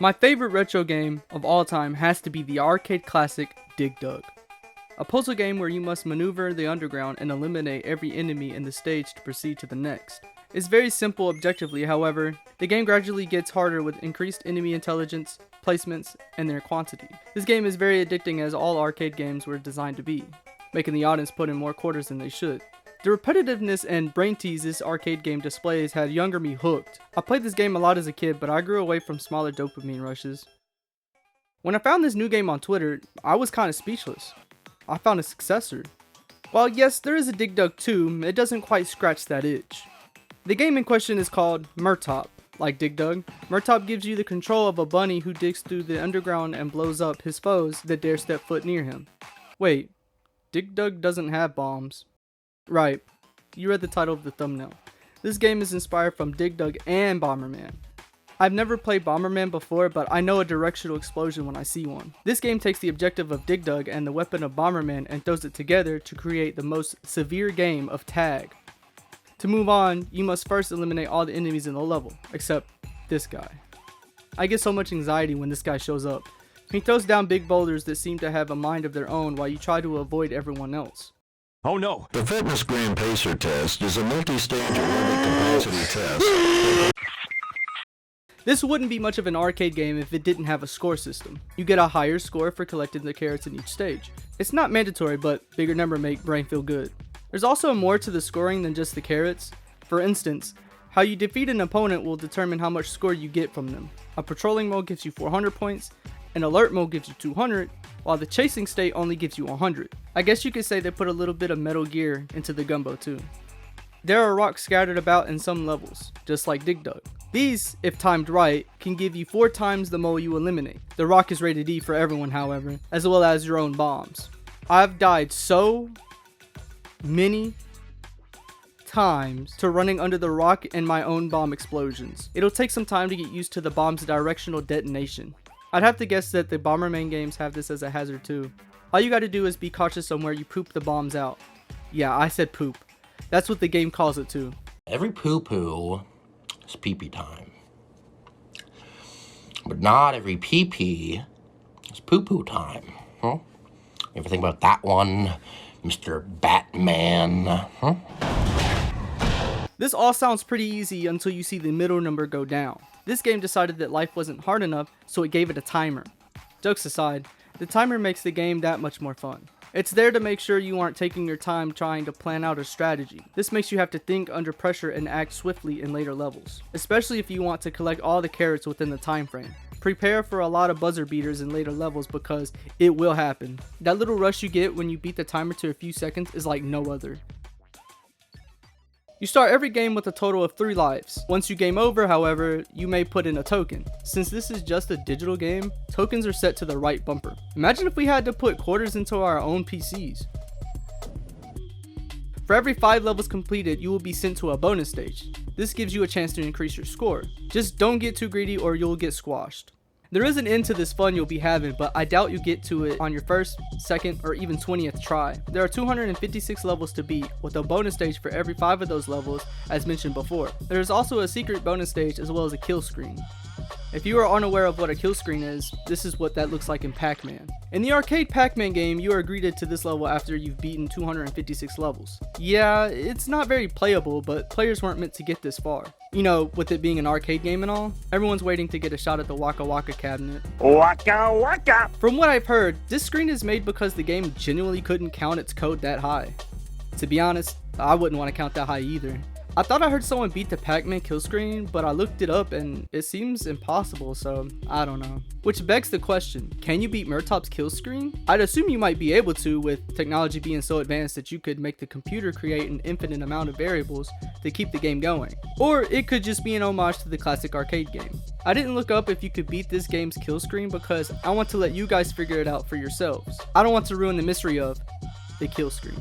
My favorite retro game of all time has to be the arcade classic DigDug. A puzzle game where you must maneuver the underground and eliminate every enemy in the stage to proceed to the next. It's very simple objectively, however, the game gradually gets harder with increased enemy intelligence, placements, and their quantity. This game is very addicting as all arcade games were designed to be, making the audience put in more quarters than they should. The repetitiveness and brain tease this arcade game displays had younger me hooked. I played this game a lot as a kid, but I grew away from smaller dopamine rushes. When I found this new game on Twitter, I was kinda speechless. I found a successor. While yes, there is a DigDug 2, it doesn't quite scratch that itch. The game in question is called Murtop. Like DigDug, Mertop gives you the control of a bunny who digs through the underground and blows up his foes that dare step foot near him. Wait, DigDug doesn't have bombs. Right, you read the title of the thumbnail. This game is inspired from DigDug and Bomberman. I've never played Bomberman before, but I know a directional explosion when I see one. This game takes the objective of DigDug and the weapon of Bomberman and throws it together to create the most severe game of tag. To move on, you must first eliminate all the enemies in the level, except this guy. I get so much anxiety when this guy shows up. He throws down big boulders that seem to have a mind of their own while you try to avoid everyone else. Oh no! The Fitness Grand Pacer test is a multi-stage aerobic capacity test. This wouldn't be much of an arcade game if it didn't have a score system. You get a higher score for collecting the carrots in each stage. It's not mandatory, but bigger number make brain feel good. There's also more to the scoring than just the carrots. For instance, how you defeat an opponent will determine how much score you get from them. A patrolling mode gives you 400 points, an alert mode gives you 200, while the chasing state only gives you 100. I guess you could say they put a little bit of Metal Gear into the gumbo too. There are rocks scattered about in some levels, just like DigDug. These, if timed right, can give you 4 times the mole you eliminate. The rock is rated E for everyone, however, as well as your own bombs. I've died so many times to running under the rock and my own bomb explosions. It'll take some time to get used to the bomb's directional detonation. I'd have to guess that the Bomberman games have this as a hazard too. All you gotta do is be cautious on where you poop the bombs out. Yeah, I said poop. That's what the game calls it too. Every poo-poo is pee-pee time. But not every pee-pee is poo-poo time. Huh? You ever think about that one, Mr. Batman? Huh? This all sounds pretty easy until you see the middle number go down. This game decided that life wasn't hard enough, so it gave it a timer. Jokes aside, the timer makes the game that much more fun. It's there to make sure you aren't taking your time trying to plan out a strategy. This makes you have to think under pressure and act swiftly in later levels, especially if you want to collect all the carrots within the time frame. Prepare for a lot of buzzer beaters in later levels because it will happen. That little rush you get when you beat the timer to a few seconds is like no other. You start every game with a total of 3 lives. Once you game over, however, you may put in a token. Since this is just a digital game, tokens are set to the right bumper. Imagine if we had to put quarters into our own PCs. For every 5 levels completed, you will be sent to a bonus stage. This gives you a chance to increase your score. Just don't get too greedy or you'll get squashed. There is an end to this fun you'll be having, but I doubt you get to it on your first, second, or even 20th try. There are 256 levels to beat, with a bonus stage for every 5 of those levels, as mentioned before. There is also a secret bonus stage as well as a kill screen. If you are unaware of what a kill screen is, this is what that looks like in Pac-Man. In the arcade Pac-Man game, you are greeted to this level after you've beaten 256 levels. Yeah, it's not very playable, but players weren't meant to get this far. You know, with it being an arcade game and all, everyone's waiting to get a shot at the Waka Waka cabinet. Waka waka! From what I've heard, this screen is made because the game genuinely couldn't count its code that high. To be honest, I wouldn't want to count that high either. I thought I heard someone beat the Pac-Man kill screen, but I looked it up and it seems impossible, so I don't know. Which begs the question, can you beat Murtop's kill screen? I'd assume you might be able to, with technology being so advanced that you could make the computer create an infinite amount of variables to keep the game going. Or it could just be an homage to the classic arcade game. I didn't look up if you could beat this game's kill screen because I want to let you guys figure it out for yourselves. I don't want to ruin the mystery of the kill screen.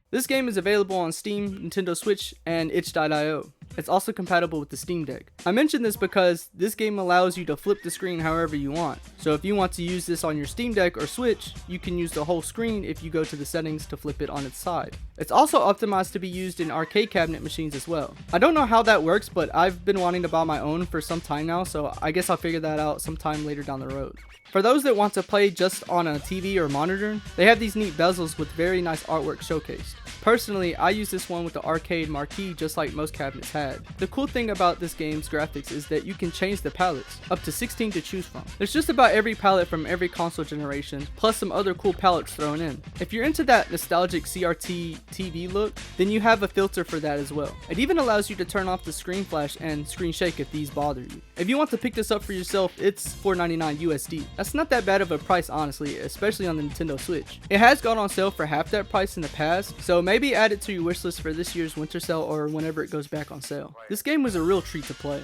This game is available on Steam, Nintendo Switch, and itch.io. It's also compatible with the Steam Deck. I mention this because this game allows you to flip the screen however you want. So if you want to use this on your Steam Deck or Switch, you can use the whole screen if you go to the settings to flip it on its side. It's also optimized to be used in arcade cabinet machines as well. I don't know how that works, but I've been wanting to buy my own for some time now, so I guess I'll figure that out sometime later down the road. For those that want to play just on a TV or monitor, they have these neat bezels with very nice artwork showcased. Personally, I use this one with the arcade marquee just like most cabinets had. The cool thing about this game's graphics is that you can change the palettes, up to 16 to choose from. There's just about every palette from every console generation, plus some other cool palettes thrown in. If you're into that nostalgic CRT TV look, then you have a filter for that as well. It even allows you to turn off the screen flash and screen shake if these bother you. If you want to pick this up for yourself, it's $4.99 USD. That's not that bad of a price honestly, especially on the Nintendo Switch. It has gone on sale for half that price in the past, so maybe add it to your wishlist for this year's winter sale or whenever it goes back on sale. This game was a real treat to play.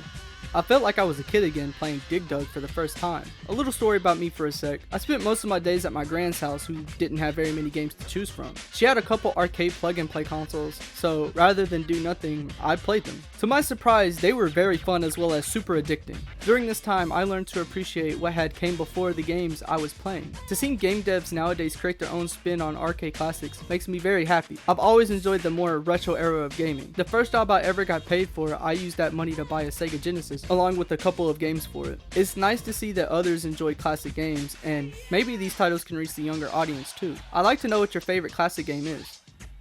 I felt like I was a kid again playing DigDug for the first time. A little story about me for a sec. I spent most of my days at my grand's house who didn't have very many games to choose from. She had a couple arcade plug-and-play consoles, so rather than do nothing, I played them. To my surprise, they were very fun as well as super addicting. During this time, I learned to appreciate what had came before the games I was playing. To see game devs nowadays create their own spin on arcade classics makes me very happy. I've always enjoyed the more retro era of gaming. The first job I ever got paid for, I used that money to buy a Sega Genesis, along with a couple of games for it. It's nice to see that others enjoy classic games, and maybe these titles can reach the younger audience too. I'd like to know what your favorite classic game is.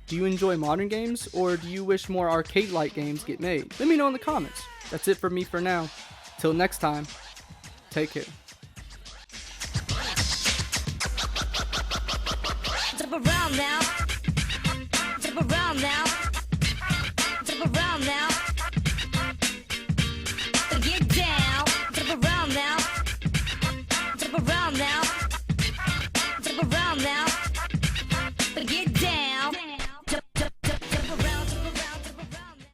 Do you enjoy modern games, or do you wish more arcade-like games get made? Let me know in the comments. That's it for me for now. Till next time, take care. Jump around now. Jump around now.